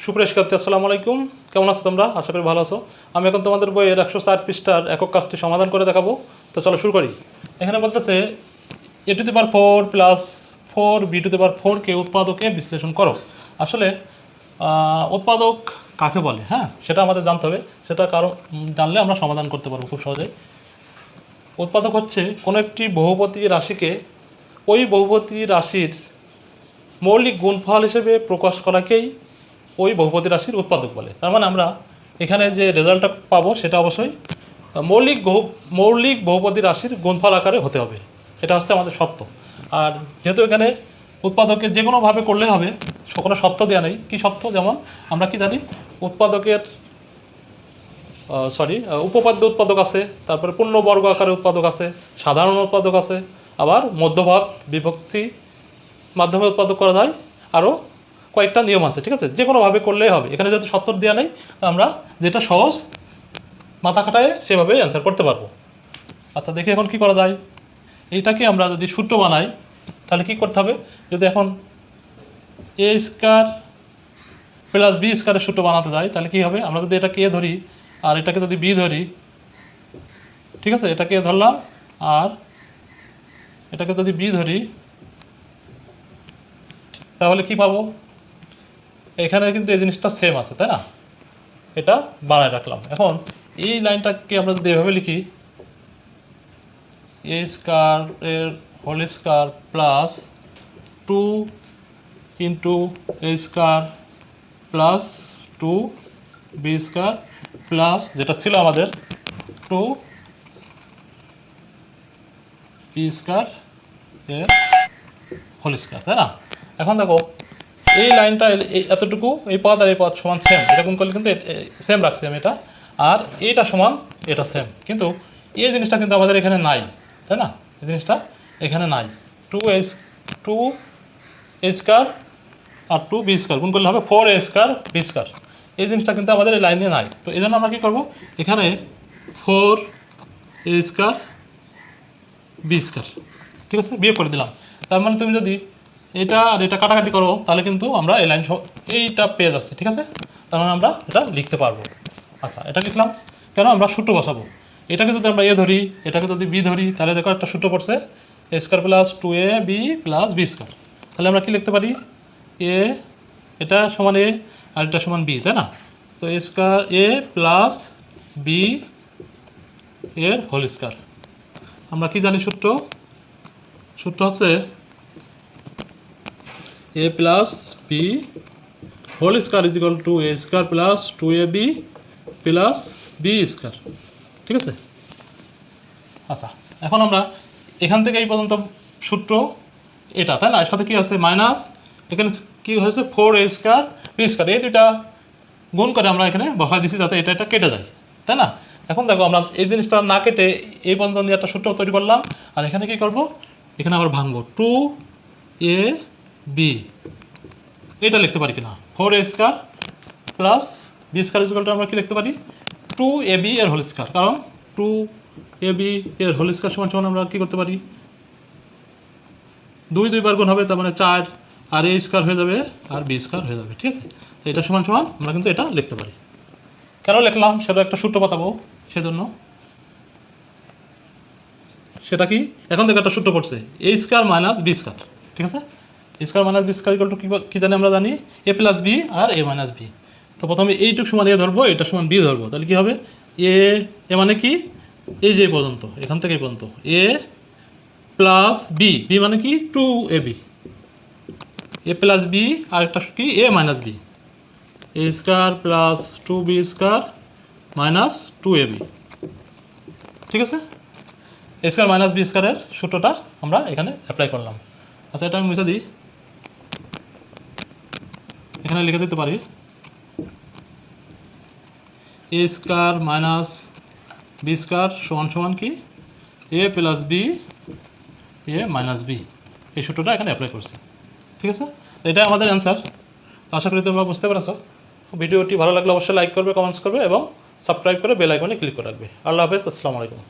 সুপ্রিয় শিক্ষার্থী আসসালামু আলাইকুম, কেমন আছো তোমরা? আশা করি ভালো আছো। আমি এখন তোমাদের বইয়ের 160 পৃষ্ঠার একক কাজটি সমাধান করে দেখাবো। তো চলো শুরু করি। এখানে বলতেছে a⁴ প্লাস 4b⁴ কে উৎপাদকে বিশ্লেষণ করো। আসলে উৎপাদক কাকে বলে, হ্যাঁ, সেটা আমাদের জানতে হবে। সেটা কারণ জানলে আমরা সমাধান করতে পারবো খুব সহজেই। উৎপাদক হচ্ছে কোনো একটি বহুপদী রাশিকে ওই বহুপদী রাশির মৌলিক গুণফল হিসেবে প্রকাশ করাকেই ওই বহুপদী রাশির উৎপাদক বলে। তার মানে আমরা এখানে যে রেজাল্টটা পাবো সেটা অবশ্যই মৌলিক বহুপদী রাশির গুণফল আকারে হতে হবে। এটা হচ্ছে আমাদের সত্য। আর যেহেতু এখানে উৎপাদকের যে কোনোভাবে করলে হবে, কোনো সত্য দেওয়া নেই। কী সত্য? যেমন আমরা কি জানি, উৎপাদকের উপপাদ্য উৎপাদক আছে, তারপরে পূর্ণবর্গ আকারে উৎপাদক আছে, সাধারণ উৎপাদক আছে, আবার মধ্যভাগ বিভক্তি মাধ্যমে উৎপাদক করা যায়, আরও কয়েকটা নিয়ম আছে। ঠিক আছে, যে কোনোভাবে করলেই হবে। এখানে যেহেতু সত্য দেওয়া নেই, আমরা যেটা সহজ মাথা খাটায় সেভাবেই অ্যান্সার করতে পারবো। আচ্ছা, দেখি এখন কি করা যায়। এইটাকে আমরা যদি সূত্র বানাই তাহলে কি করতে হবে? যদি এখন a² প্লাস b² সূত্র বানাতে যাই তাহলে কি হবে? আমরা যদি এটাকে a ধরি আর এটাকে যদি b ধরি, ঠিক আছে, এটাকে a ধরলাম আর এটাকে যদি b ধরি, তাহলে কি পাবো? এখানে কিন্তু এই জিনিসটা সেম আছে, তাই না? এটা বানায় রাখলাম। এখন এই লাইনটাকে আমরা যদি এভাবে লিখি, a² এর whole square plus 2 into a² plus 2b² plus যেটা ছিল আমাদের 2b² এর হোল স্কয়ার, তাই না? এখন দেখো এই লাইনটা এতটুকু, এই পদ আর এই পদ সমান সেম, এটা গুণ করলে কিন্তু সেম রাখছি আমি এটা, আর এইটা সমান এটা সেম। কিন্তু এই জিনিসটা কিন্তু আমাদের এখানে নাই, তাই না? এই জিনিসটা এখানে নাই। 2a² আর 2b² গুণ করলে হবে 4a² b²। এই জিনিসটা কিন্তু আমাদের এই লাইনে নাই। তো এই জন্য আমরা কী করবো? এখানে 4a² b², ঠিক আছে, বিয়োগ করে দিলাম। তার মানে তুমি যদি এটা আর এটা কাটাকাটি করো তাহলে কিন্তু আমরা এই লাইন এইটা পেয়ে যাচ্ছি, ঠিক আছে? তার মানে আমরা এটা লিখতে পারবো। আচ্ছা, এটা লিখলাম কেন? আমরা সূত্র বসাবো। এটাকে যদি আমরা a ধরি, এটাকে যদি b ধরি, তাহলে দেখো একটা সূত্র পড়ছে a² plus 2ab plus b²। তাহলে আমরা কি লিখতে পারি? a এটা সমান a আর এটা সমান b, তাই না? তো a প্লাস b এর হোল স্কয়ার। আমরা কি জানি সূত্র? সূত্র হচ্ছে a plus b whole square is equal to a² plus 2ab plus b², ঠিক আছে? আচ্ছা, এখন আমরা এখান থেকে এই পর্যন্ত সূত্র এটা, তাই না? এর সাথে কী আছে? মাইনাস, এখানে কী হয়েছে? 4a² b²। এই দুইটা গুণ করে আমরা এখানে বসাই দিচ্ছি যাতে এটা এটা কেটে যায়, তাই না? এখন দেখো আমরা এই জিনিসটা না কেটে এই পর্যন্ত নিয়ে একটা সূত্র তৈরি করলাম, আর এখানে কী করব? এখানে আবার ভাঙবো 2ab, এটা লিখতে পারি কিনা? 4a² plus b² equal to আমরা কি লিখতে পারি? 2ab এর হোল স্কয়ার। কারণ 2ab এর হোল স্কয়ার সমান সমান আমরা কী করতে পারি? 2 বার গুণ হবে, তার মানে 4, আর a² হয়ে যাবে আর b² হয়ে যাবে, ঠিক আছে? তো এটা সমান সমান আমরা কিন্তু এটা লিখতে পারি। কেন লিখলাম সেটা একটা সূত্র পাতাবো, সেজন্য। সেটা কি? এখন থেকে একটা সূত্র পড়ছে a² মাইনাস b², ঠিক আছে? a² minus b² equal to কী জানি? আমরা জানি a প্লাস b আর a মাইনাস b। তো প্রথমে এইটুক সমান a ধরবো, এটা সমান b ধরবো। তাহলে কী হবে? a মানে কি? এই যে পর্যন্ত, এখান থেকে এই পর্যন্ত a প্লাস b, b মানে কি? 2ab, a প্লাস b আর একটা কি? a minus b, a² plus 2b² minus 2ab, ঠিক আছে? a² মাইনাস b² এর সূত্রটা আমরা এখানে অ্যাপ্লাই করলাম। আচ্ছা, এটা আমি মুছে দিই। এখানে লিখে দিতে পারি a² মাইনাস b² সমান সমান কি? a plus b a minus b। এই সূত্রটা এখানে অ্যাপ্লাই করছি, ঠিক আছে? এটা আমাদের অ্যান্সার। তো আশা করি তোমরা বুঝতে পেরেছো। ভিডিওটি ভালো লাগলে অবশ্যই লাইক করবে, কমেন্টস করবে এবং সাবস্ক্রাইব করে বেল আইকনে ক্লিক করে রাখবে। আল্লাহ হাফেজ, আসসালামু আলাইকুম।